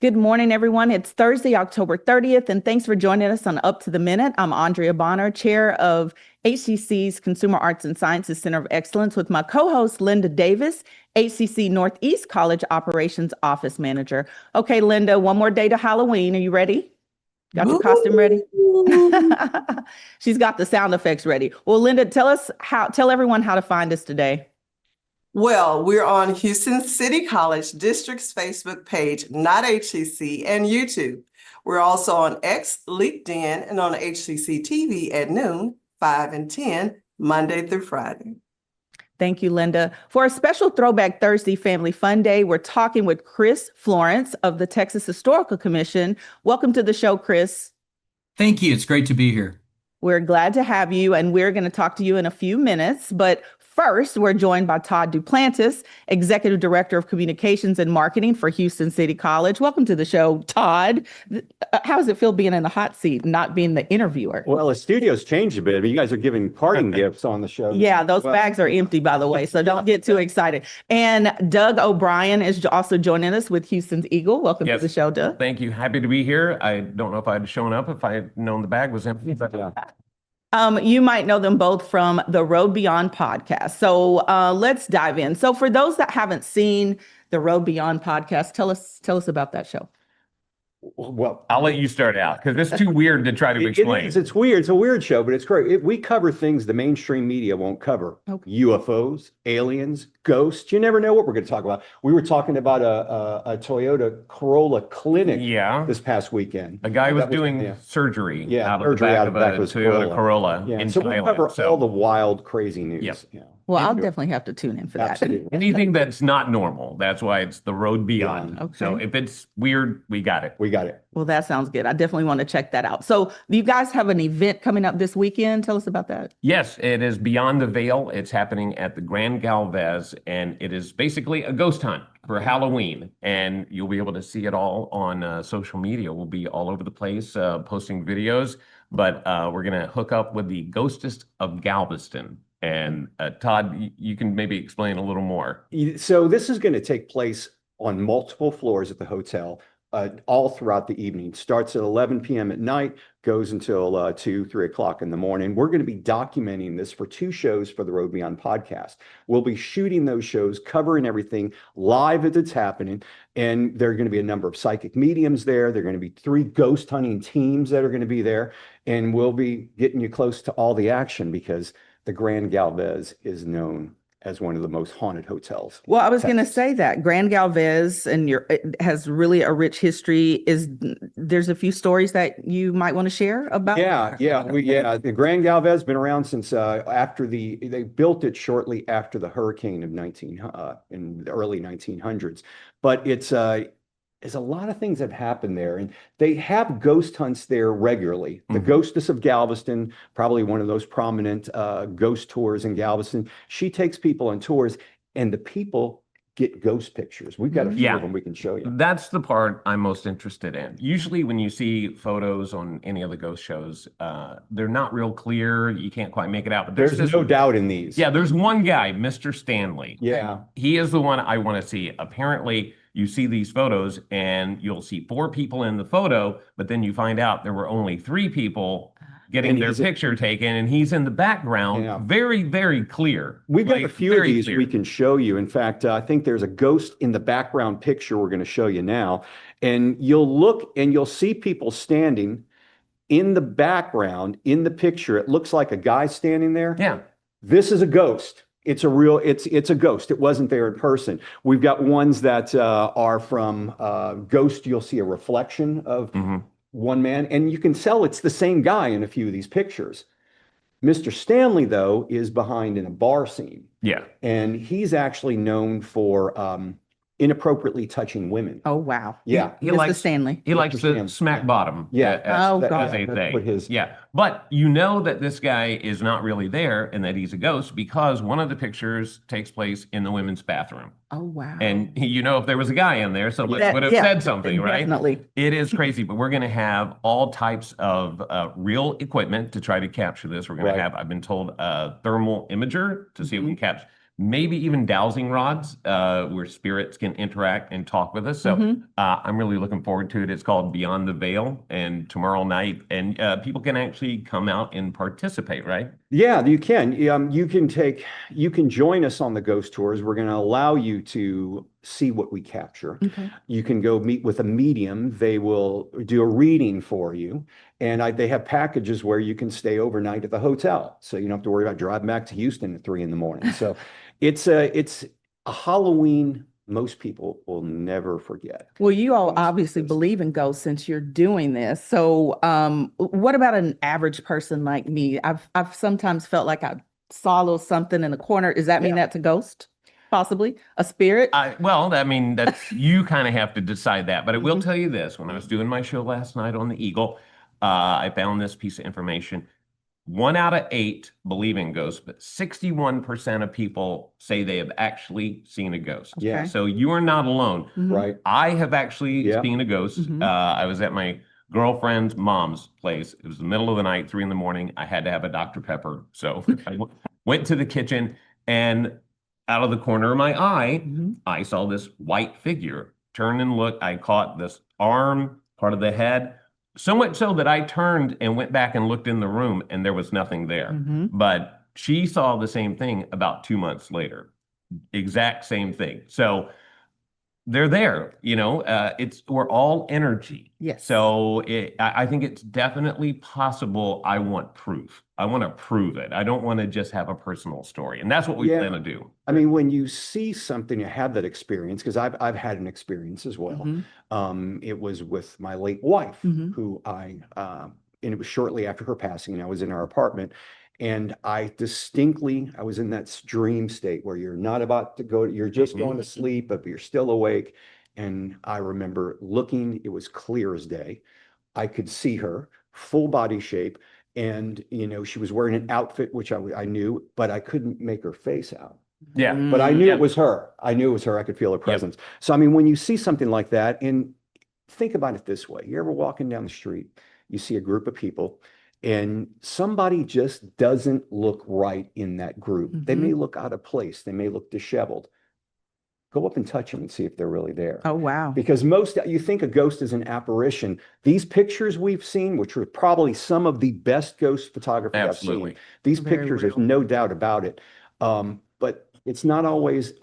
Good morning, everyone. It's Thursday, October 30th, and thanks for joining us on Up to the Minute. I'm Andrea Bonner, chair of HCC's Consumer Arts and Sciences Center of Excellence, with my co-host, Linda Davis, HCC Northeast College Operations Office Manager. Okay, Linda, one more day to Halloween. Are you ready? Got your costume ready? She's got the sound effects ready. Well, Linda, tell everyone how to find us today. Well, we're on Houston City College District's Facebook page, Not HCC, and YouTube. We're also on X, LinkedIn, and on HCC TV at noon, 5 and 10, Monday through Friday. Thank you, Linda. For a special Throwback Thursday Family Fun Day, we're talking with Chris Florance of the Texas Historical Commission. Welcome to the show, Chris. Thank you. It's great to be here. We're glad to have you, and we're going to talk to you in a few minutes. But first, we're joined by Todd Duplantis, Executive Director of Communications and Marketing for Houston City College. Welcome to the show, Todd. How does it feel being in the hot seat, not being the interviewer? Well, the studio's changed a bit, but you guys are giving parting gifts on the show. Yeah, those bags are empty, by the way, so don't get too excited. And Doug O'Brien is also joining us with Houston's Eagle. Welcome to the show, Doug. Thank you. Happy to be here. I don't know if I'd shown up if I had known the bag was empty, but you might know them both from the Road Beyond podcast. So let's dive in. So for those that haven't seen the Road Beyond podcast, tell us about that show. Well, I'll let you start out because it's too weird to try to explain. It's weird. It's a weird show, but it's great. We cover things the mainstream media won't cover. Okay. UFOs, aliens, ghosts. You never know what we're going to talk about. We were talking about a Toyota Corolla clinic this past weekend. A guy was doing surgery out of the back of a Toyota Corolla in so Thailand. We cover all the wild, crazy news. Yep. Yeah. Well, I'll definitely have to tune in for that. Anything that's not normal. That's why it's the Road Beyond. Okay. So if it's weird, we got it. Well, that sounds good. I definitely want to check that out. So you guys have an event coming up this weekend. Tell us about that. Yes, it is Beyond the Veil. It's happening at the Grand Galvez, and it is basically a ghost hunt for Halloween. And you'll be able to see it all on social media. We'll be all over the place posting videos, but we're going to hook up with the Ghostest of Galveston. And Todd, you can maybe explain a little more. So this is going to take place on multiple floors at the hotel all throughout the evening. Starts at 11 p.m. at night, goes until 2, 3 o'clock in the morning. We're going to be documenting this for 2 shows for the Road Beyond podcast. We'll be shooting those shows, covering everything live as it's happening. And there are going to be a number of psychic mediums there. There are going to be 3 ghost hunting teams that are going to be there. And we'll be getting you close to all the action because the Grand Galvez is known as one of the most haunted hotels. Well, I was going to say that Grand Galvez it has really a rich history. There's a few stories that you might want to share about? The Grand Galvez has been around since they built it shortly after the hurricane of in the early 1900s. But there's a lot of things that happen there, and they have ghost hunts there regularly. The Ghostess of Galveston, probably one of those prominent ghost tours in Galveston. She takes people on tours, and the people get ghost pictures. We've got a few of them we can show you. That's the part I'm most interested in. Usually when you see photos on any of the ghost shows, they're not real clear. You can't quite make it out. But there's no doubt in these. Yeah, there's one guy, Mr. Stanley. Yeah. He is the one I want to see. Apparently, you see these photos and you'll see 4 people in the photo, but then you find out there were only 3 people getting their picture taken, and he's in the background. Very, very clear. We've got a few of these we can show you. In fact, I think there's a ghost in the background picture we're going to show you now. And you'll look and you'll see people standing in the background in the picture. It looks like a guy standing there. Yeah. This is a ghost. It's a ghost. It wasn't there in person. We've got ones that are from Ghost. You'll see a reflection of one man, and you can tell it's the same guy in a few of these pictures. Mr. Stanley, though, is behind in a bar scene. Yeah. And he's actually known for inappropriately touching women. Oh, wow. Yeah. He Mr. likes Stanley. He likes to smack bottom. Yeah. As they say. Yeah. But you know that this guy is not really there and that he's a ghost because one of the pictures takes place in the women's bathroom. Oh, wow. And you know, if there was a guy in there, someone would have said something, right? Definitely. It is crazy, but we're going to have all types of real equipment to try to capture this. We're going to have, I've been told, a thermal imager to see if we can maybe even dowsing rods where spirits can interact and talk with us. So Mhm. I'm really looking forward to it. It's called Beyond the Veil, and tomorrow night, and people can actually come out and participate, right? Yeah, you can. You can join us on the ghost tours. We're going to allow you to see what we capture. Okay. You can go meet with a medium. They will do a reading for you. And they have packages where you can stay overnight at the hotel. So you don't have to worry about driving back to Houston at 3 in the morning. So it's a Halloween most people will never forget. Well, you all obviously believe in ghosts since you're doing this. So, what about an average person like me? I've sometimes felt like I saw a little something in the corner. Does that mean Yeah. that's a ghost? Possibly a spirit? Well, I mean, that's you kind of have to decide that. But I will Mhm. tell you this: when I was doing my show last night on the Eagle, I found this piece of information. 1 out of 8 believe in ghosts, but 61% of people say they have actually seen a ghost. Yeah. Okay. So you are not alone. Mhm. Right. I have actually Yeah. seen a ghost. Mhm. I was at my girlfriend's mom's place. It was the middle of the night, 3 in the morning. I had to have a Dr. Pepper. So I went to the kitchen, and out of the corner of my eye, Mhm. I saw this white figure turn and look. I caught this arm, part of the head, so much so that I turned and went back and looked in the room, and there was nothing there. Mhm. But she saw the same thing about 2 months later. Exact same thing. So they're there, we're all energy. Yes. So I think it's definitely possible. I want proof. I want to prove it. I don't want to just have a personal story. And that's what we Yeah. plan to do. I mean, when you see something, you have that experience, because I've had an experience as well. Mhm. It was with my late wife, Mhm. who and it was shortly after her passing, and I was in our apartment, and I was in that dream state where you're not about to go, you're just going to sleep, but you're still awake. And I remember looking, it was clear as day. I could see her full body shape. And, she was wearing an outfit, which I knew, but I couldn't make her face out. Yeah. But I knew Yeah. it was her. I knew it was her. I could feel her presence. So, I mean, when you see something like that, and think about it this way, you're ever walking down the street, you see a group of people, and somebody just doesn't look right in that group. They may look out of place. They may look disheveled. Go up and touch them and see if they're really there. Oh, wow. Because you think a ghost is an apparition. These pictures we've seen, which are probably some of the best ghost photography Absolutely. I've seen, these Very pictures, there's real. no doubt about it. But it's not always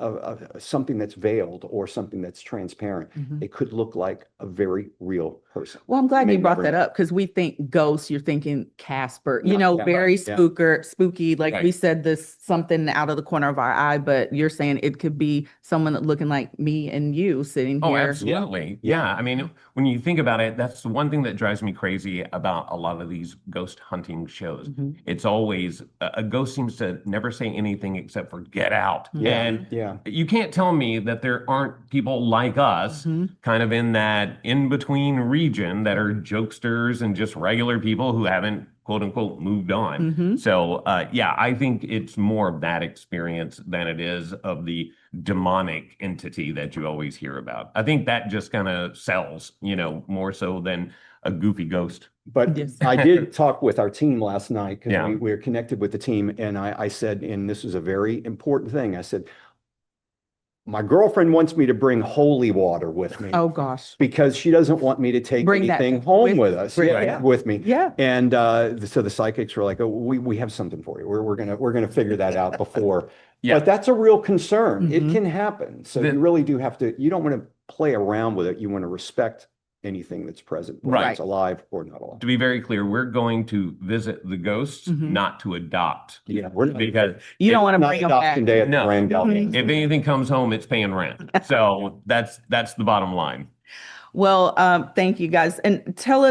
something that's veiled or something that's transparent. Mhm. It could look like a very real person. Well, I'm glad May you brought never that know. up, because we think ghosts, you're thinking Casper, Yeah. very Yeah. spooky. Like Right. we said, this something out of the corner of our eye, but you're saying it could be someone looking like me and you sitting Oh, here. absolutely. Yeah. Yeah. I mean, when you think about it, that's the one thing that drives me crazy about a lot of these ghost hunting shows. Mhm. It's always a ghost seems to never say anything except for get out. Yeah. And Yeah. you can't tell me that there aren't people like us Mhm. kind of in that in-between region that are jokesters and just regular people who haven't quote unquote moved on. Mhm. So yeah, I think it's more of that experience than it is of the demonic entity that you always hear about. I think that just kind of sells, more so than a goofy ghost. But Yes. I did talk with our team last night, because Yeah. we were connected with the team, and I said, and this is a very important thing, I said, my girlfriend wants me to bring holy water with me, Oh, gosh. because she doesn't want me to take Bring that anything home with us. right. Yeah, with me. Yeah. And so the psychics were like, "Oh, we have something for you. We're gonna figure that out before." Yeah. But that's a real concern. It Mhm. can happen. So The- you really do have to. You don't want to play around with it. You want to respect anything that's present, whether Right. it's alive or not alive. To be very clear, we're going to visit the ghosts, Mhm. not to adopt. Yeah, we're not. Because You don't want to Not bring them adoption back. day at the No. Grand Gallery. Mhm. if anything comes home, it's paying rent. So that's the bottom line. Well, thank you guys. And tell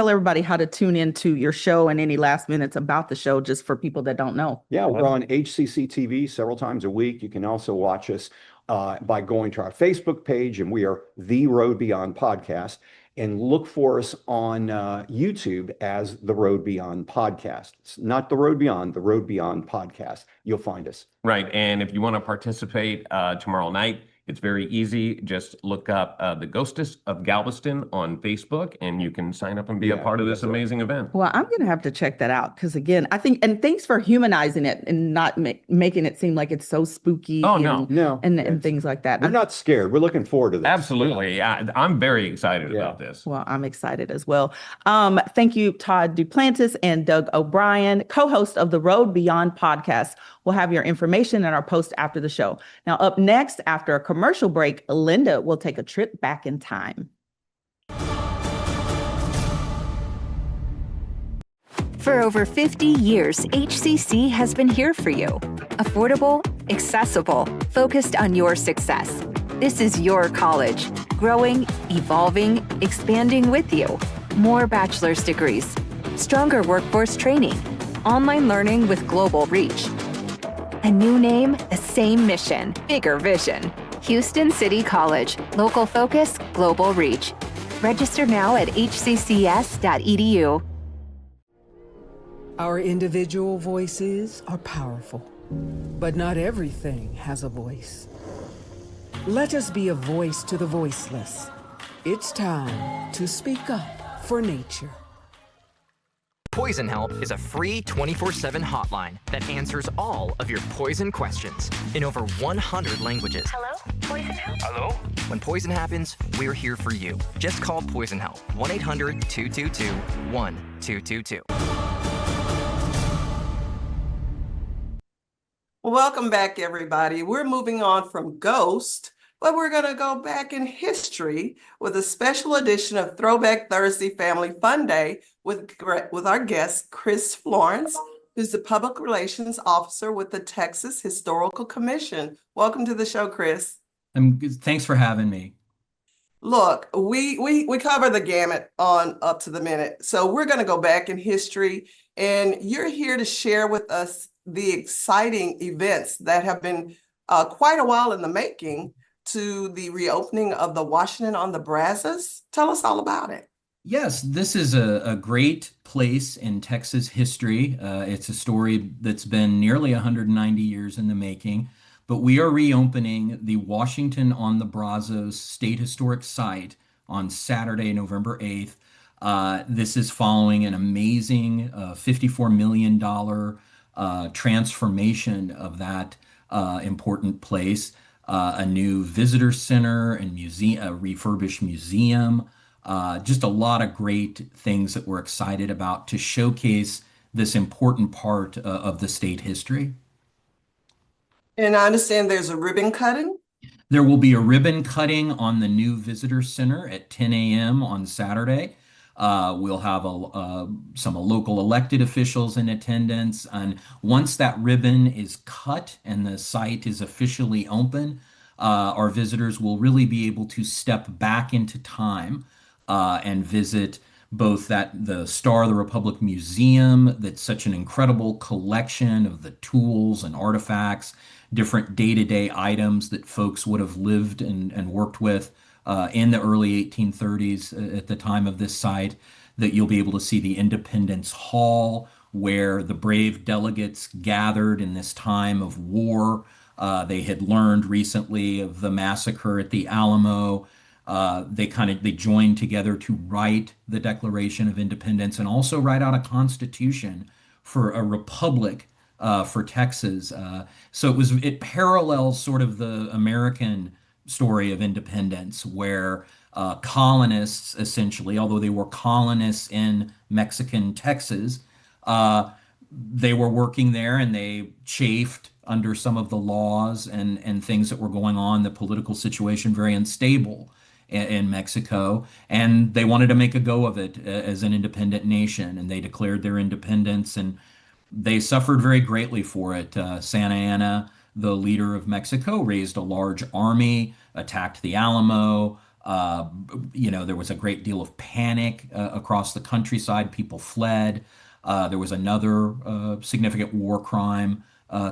everybody how to tune into your show, and any last minutes about the show, just for people that don't know. Yeah, we're on HCC TV several times a week. You can also watch us by going to our Facebook page, and we are The Road Beyond Podcast. And look for us on YouTube as The Road Beyond Podcast. It's not The Road Beyond, The Road Beyond Podcast. You'll find us. Right. And if you want to participate tomorrow night, It's very easy. Just look up the Ghostess of Galveston on Facebook, and you can sign up and be a Yeah, part of this that's right. amazing event. Well, I'm going to have to check that out because, again, I think, and thanks for humanizing it and not making it seem like it's so spooky Oh, no. No, and it's- things like that. we're not scared. We're looking forward to this. Absolutely. I'm very excited Yeah. about this. Well, I'm excited as well. Thank you, Todd Duplantis and Doug O'Brien, co-host of the Road Beyond podcast. We'll have your information in our post after the show. Now, up next, after a commercial break, Linda will take a trip back in time. For over 50 years, HCC has been here for you. Affordable, accessible, focused on your success. This is your college, growing, evolving, expanding with you. More bachelor's degrees, stronger workforce training, online learning with global reach. A new name, the same mission, bigger vision. Houston City College, local focus, global reach. Register now at hccs.edu. Our individual voices are powerful, but not everything has a voice. Let us be a voice to the voiceless. It's time to speak up for nature. Poison Help is a free 24/7 hotline that answers all of your poison questions in over 100 languages. Hello? Poison Help? Hello? When poison happens, we're here for you. Just call Poison Help, 1-800-222-1222. Welcome back, everybody. We're moving on from Ghost, but we're going to go back in history with a special edition of Throwback Thursday Family Fun Day with our guest, Chris Florance, who's the Public Relations Officer with the Texas Historical Commission. Welcome to the show, Chris. Thanks for having me. Look, we cover the gamut on Up to the Minute. So we're going to go back in history, and you're here to share with us the exciting events that have been quite a while in the making to the reopening of the Washington on the Brazos. Tell us all about it. Yes, this is a great place in Texas history. It's a story that's been nearly 190 years in the making, but we are reopening the Washington on the Brazos State Historic Site on Saturday, November 8th. This is following an amazing $54 million transformation of that important place, a new visitor center and museum, a refurbished museum, just a lot of great things that we're excited about to showcase this important part of the state history. And I understand there's a ribbon cutting. There will be a ribbon cutting on the new visitor center at 10 a.m. on Saturday. We'll have some local elected officials in attendance. And once that ribbon is cut and the site is officially open, our visitors will really be able to step back into time and visit both the Star of the Republic Museum, that's such an incredible collection of the tools and artifacts, different day-to-day items that folks would have lived and worked with in the early 1830s at the time of this site, that you'll be able to see the Independence Hall, where the brave delegates gathered in this time of war. They had learned recently of the massacre at the Alamo. They joined together to write the Declaration of Independence and also write out a constitution for a republic for Texas. So it parallels sort of the American story of independence, where colonists, essentially, although they were colonists in Mexican Texas, they were working there and they chafed under some of the laws and things that were going on, the political situation very unstable in Mexico, and they wanted to make a go of it as an independent nation, and they declared their independence, and they suffered very greatly for it. Santa Anna, the leader of Mexico, raised a large army, attacked the Alamo. There was a great deal of panic across the countryside. People fled. There was another significant war crime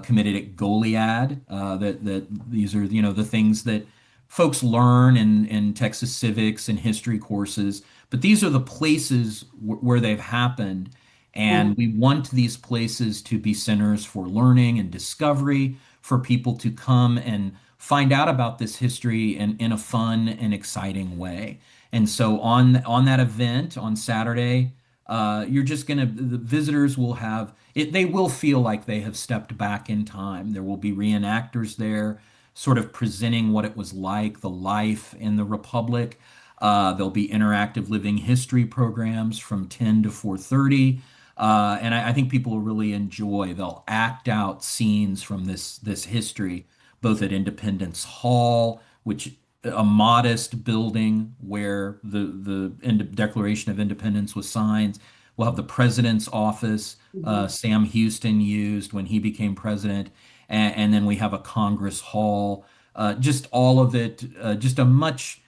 committed at Goliad. That these are the things that folks learn in Texas civics and history courses. But these are the places where they've happened. And we want these places to be centers for learning and discovery, for people to come and find out about this history in a fun and exciting way. And so on that event on Saturday, the visitors will have it, they will feel like they have stepped back in time. There will be reenactors there, sort of presenting what it was like, the life in the Republic. There'll be interactive living history programs from 10 to 4:30. And I think people will really enjoy. They'll act out scenes from this history, both at Independence Hall, which a modest building where the Declaration of Independence was signed. We'll have the president's office, Sam Houston used when he became president, and then we have a Congress Hall. Just all of it, just a much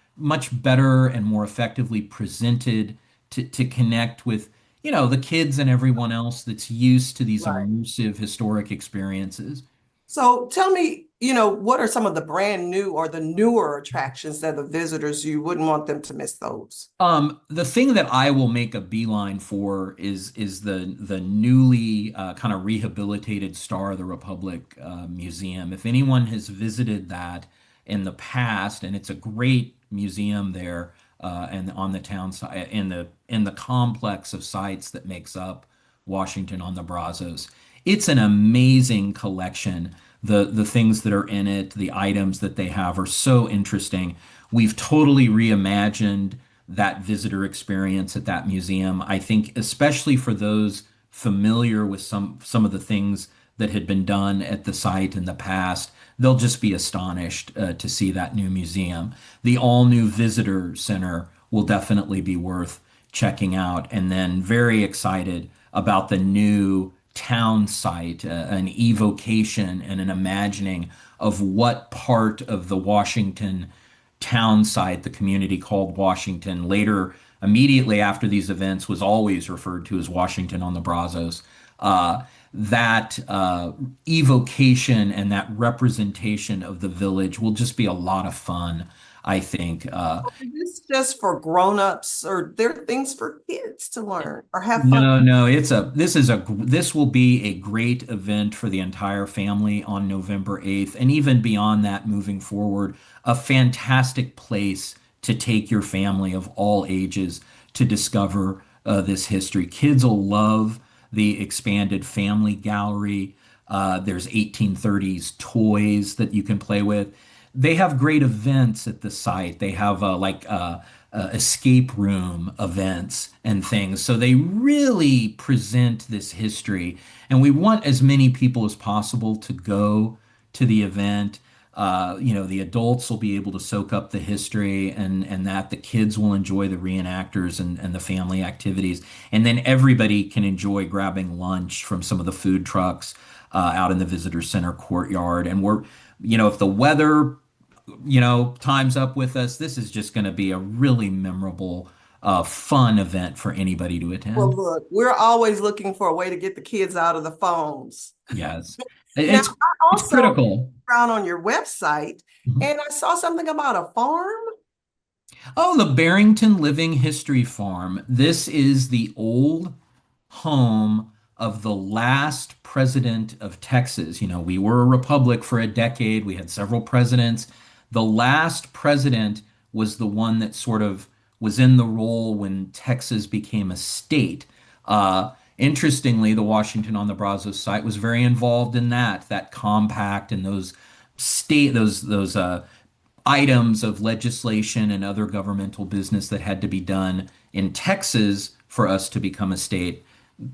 better and more effectively presented to connect with, the kids and everyone else that's used to these Right. immersive historic experiences. So tell me, what are some of the brand new or the newer attractions that the visitors, you wouldn't want them to miss those? The thing that I will make a beeline for is the newly kind of rehabilitated Star of the Republic museum. If anyone has visited that in the past, and it's a great museum there, and on the town side, in the complex of sites that makes up Washington on the Brazos. It's an amazing collection. The things that are in it, the items that they have are so interesting. We've totally reimagined that visitor experience at that museum. I think especially for those familiar with some of the things that had been done at the site in the past, they'll just be astonished to see that new museum. The all-new visitor center will definitely be worth checking out, and then very excited about the new town site, an evocation and an imagining of what part of the Washington town site, the community called Washington, later, immediately after these events, was always referred to as Washington on the Brazos. That evocation and that representation of the village will just be a lot of fun, I think. Is this just for grown-ups, or there are things for kids to learn or have fun? No, this will be a great event for the entire family on November 8th, and even beyond that, moving forward, a fantastic place to take your family of all ages to discover this history. Kids will love the expanded family gallery. There's 1830s toys that you can play with. They have great events at the site. They have escape room events and things. So they really present this history. And we want as many people as possible to go to the event. The adults will be able to soak up the history, and that the kids will enjoy the reenactors and the family activities. And then everybody can enjoy grabbing lunch from some of the food trucks out in the visitor center courtyard. And if the weather time's up with us, this is just going to be a really memorable, fun event for anybody to attend. Well, look, we're always looking for a way to get the kids out of the phones. Yes, Now, it's I it's also critical. around on your website, Mhm. and I saw something about a farm. Oh, the Barrington Living History Farm. This is the old home of the last president of Texas. We were a republic for a decade. We had several presidents. The last president was the one that sort of was in the role when Texas became a state. Interestingly, the Washington on the Brazos site was very involved in that compact and those items of legislation and other governmental business that had to be done in Texas for us to become a state,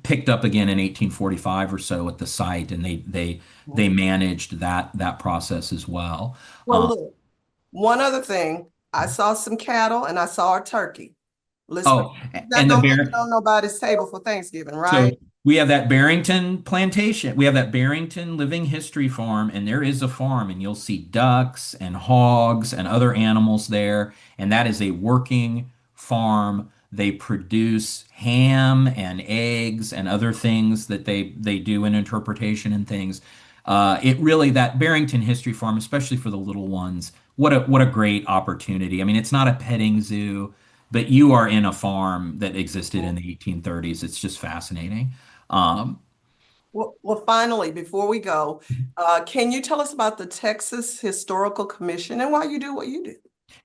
picked up again in 1845 or so at the site, and they managed that process as well. Well, look, one other thing, I saw some cattle and I saw a turkey. Listen, Oh, that and the don't make bear. it on nobody's table for Thanksgiving, So right? we have that Barrington plantation. We have that Barrington Living History Farm, and there is a farm, and you'll see ducks and hogs and other animals there. And that is a working farm. They produce ham and eggs and other things that they do in interpretation and things. It really, that Barrington History Farm, especially for the little ones, what a great opportunity. I mean, it's not a petting zoo, but you are in a farm that existed in the 1830s. It's just fascinating. Um, Well, finally, before we go, can you tell us about the Texas Historical Commission and why you do what you do?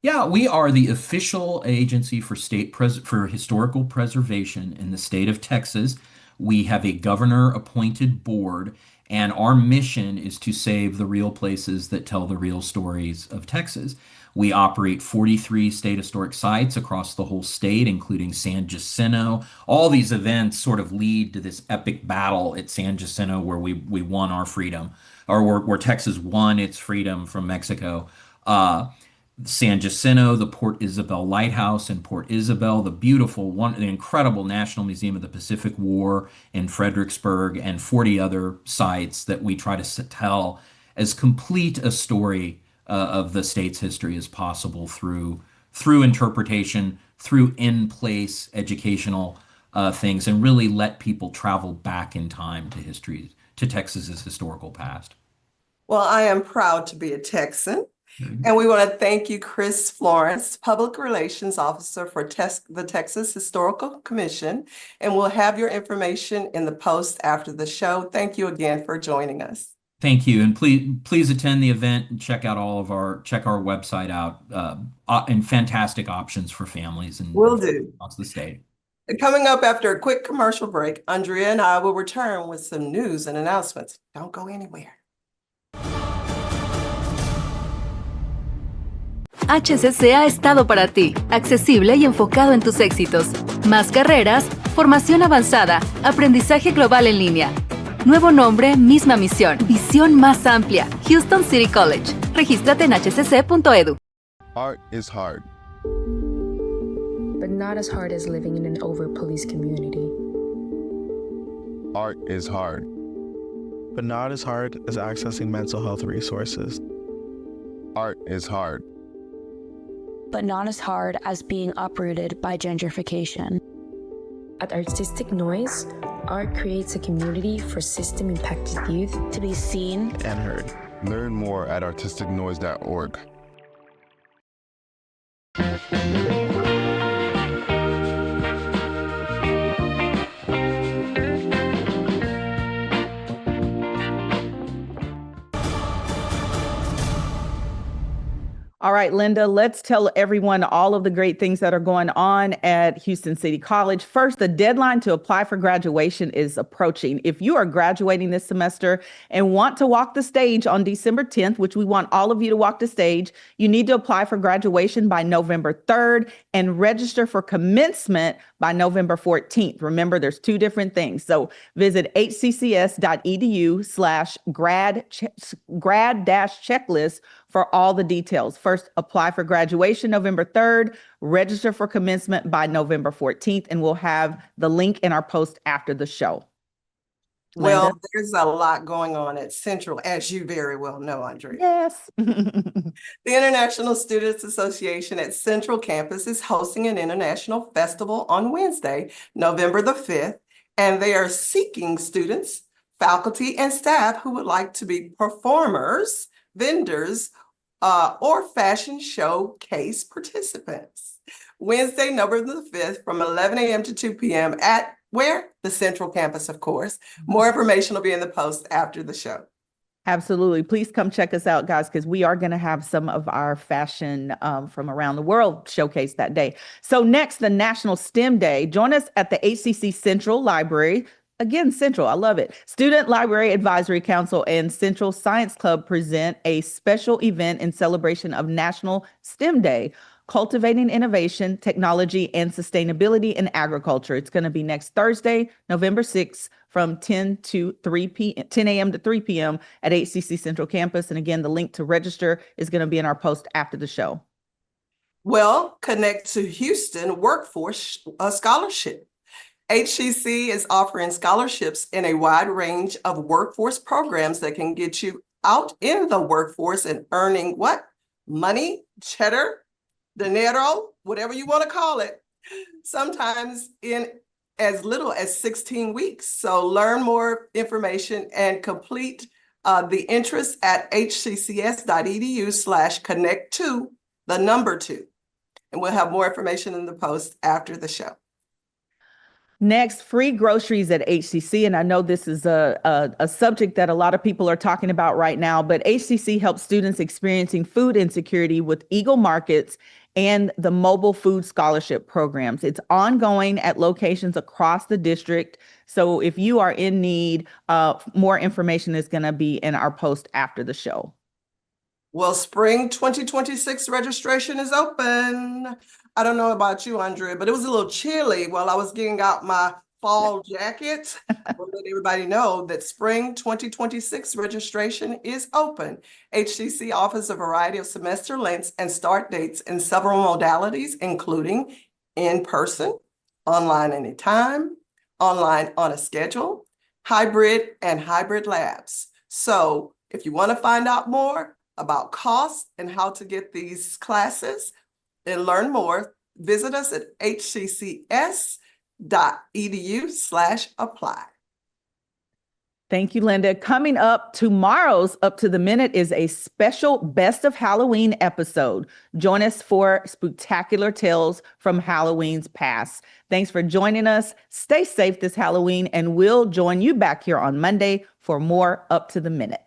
Yeah, we are the official agency for for historical preservation in the state of Texas. We have a governor-appointed board, and our mission is to save the real places that tell the real stories of Texas. We operate 43 state historic sites across the whole state, including San Jacinto. All these events sort of lead to this epic battle at San Jacinto where we won our freedom, or where Texas won its freedom from Mexico. Uh, San Jacinto, the Port Isabel Lighthouse in Port Isabel, the beautiful one, the incredible National Museum of the Pacific War in Fredericksburg, and 40 other sites that we try to tell as complete a story of the state's history as possible through interpretation, through in-place educational things, and really let people travel back in time to history, to Texas's historical past. Well, I am proud to be a Texan. And we want to thank you, Chris Florance, Public Relations Officer for the Texas Historical Commission. And we'll have your information in the post after the show. Thank you again for joining us. Thank you. And please attend the event and check out check our website out, and fantastic options for families and Will do. across the state. Coming up after a quick commercial break, Andrea and I will return with some news and announcements. Don't go anywhere. HCC ha estado para ti, accesible y enfocado en tus éxitos. Más carreras, formación avanzada, aprendizaje global en línea. Nuevo nombre, misma misión, visión más amplia. Houston City College. Regístrate en hccs.edu. Art is hard. But not as hard as living in an over-policed community. Art is hard. But not as hard as accessing mental health resources. Art is hard. But not as hard as being uprooted by gentrification. At Artistic Noise, art creates a community for system-impacted youth to be seen and heard. Learn more at artisticnoise.org. All right, Linda, let's tell everyone all of the great things that are going on at Houston City College. First, the deadline to apply for graduation is approaching. If you are graduating this semester and want to walk the stage on December 10th, which we want all of you to walk the stage, you need to apply for graduation by November 3rd and register for commencement by November 14th. Remember, there's two different things. So visit hccs.edu/grad-checklist for all the details. First, apply for graduation November 3rd, register for commencement by November 14th, and we'll have the link in our post after the show. Well, Linda? there's a lot going on at Central, as you very well know, Andrea. Yes. The International Students Association at Central Campus is hosting an international festival on Wednesday, November the 5th, and they are seeking students, faculty, and staff who would like to be performers, vendors, or fashion showcase participants. Wednesday, November the 5th from 11 a.m. to 2 p.m. at where? The Central Campus, of course. More information will be in the post after the show. Absolutely. Please come check us out, guys, because we are going to have some of our fashion from around the world showcased that day. So next, the National STEM Day. Join us at the HCC Central Library. Again, Central, I love it. Student Library Advisory Council and Central Science Club present a special event in celebration of National STEM Day, Cultivating Innovation, Technology, and Sustainability in Agriculture. It's going to be next Thursday, November 6th from 10 a.m. to 3 p.m. at HCC Central Campus. And again, the link to register is going to be in our post after the show. Well, connect to Houston Workforce Scholarship. HCC is offering scholarships in a wide range of workforce programs that can get you out in the workforce and earning what? Money, cheddar, dinero, whatever you want to call it, sometimes in as little as 16 weeks. So learn more information and complete the interest at hccs.edu/connect2, the number 2. And we'll have more information in the post after the show. Next, free groceries at HCC. And I know this is a subject that a lot of people are talking about right now, but HCC helps students experiencing food insecurity with Eagle Markets and the Mobile Food Scholarship programs. It's ongoing at locations across the district. So if you are in need, more information is going to be in our post after the show. Well, spring 2026 registration is open. I don't know about you, Andrea, but it was a little chilly while I was getting out my fall jacket. We'll let everybody know that spring 2026 registration is open. HCC offers a variety of semester lengths and start dates in several modalities, including in-person, online anytime, online on a schedule, hybrid, and hybrid labs. So if you want to find out more about costs and how to get these classes and learn more, visit us at hccs.edu/apply. Thank you, Linda. Coming up, tomorrow's Up to the Minute is a special Best of Halloween episode. Join us for spectacular tales from Halloween's past. Thanks for joining us. Stay safe this Halloween, and we'll join you back here on Monday for more Up to the Minute.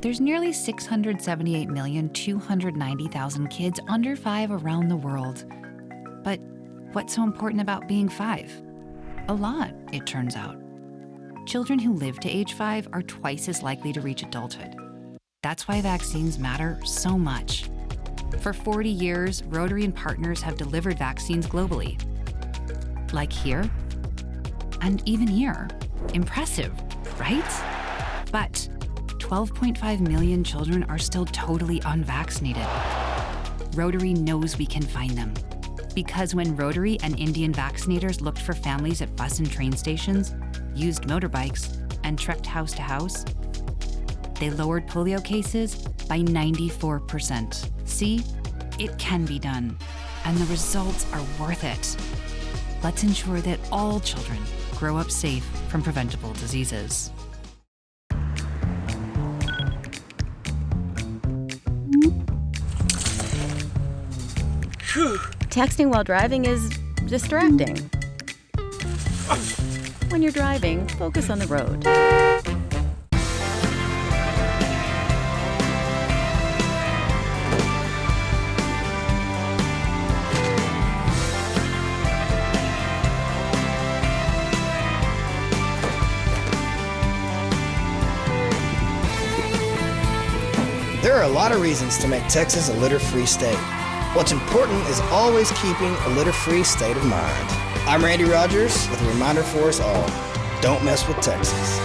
There's nearly 678,290,000 kids under 5 around the world. But what's so important about being 5? A lot, it turns out. Children who live to age 5 are twice as likely to reach adulthood. That's why vaccines matter so much. For 40 years, Rotary and partners have delivered vaccines globally. Like here, and even here. Impressive, right? But 12.5 million children are still totally unvaccinated. Rotary knows we can find them. Because when Rotary and Indian vaccinators looked for families at bus and train stations, used motorbikes, and trekked house to house, they lowered polio cases by 94%. See, it can be done, and the results are worth it. Let's ensure that all children grow up safe from preventable diseases. Texting while driving is distracting. When you're driving, focus on the road. There are a lot of reasons to make Texas a litter-free state. What's important is always keeping a litter-free state of mind. I'm Randy Rogers with a reminder for us all: don't mess with Texas.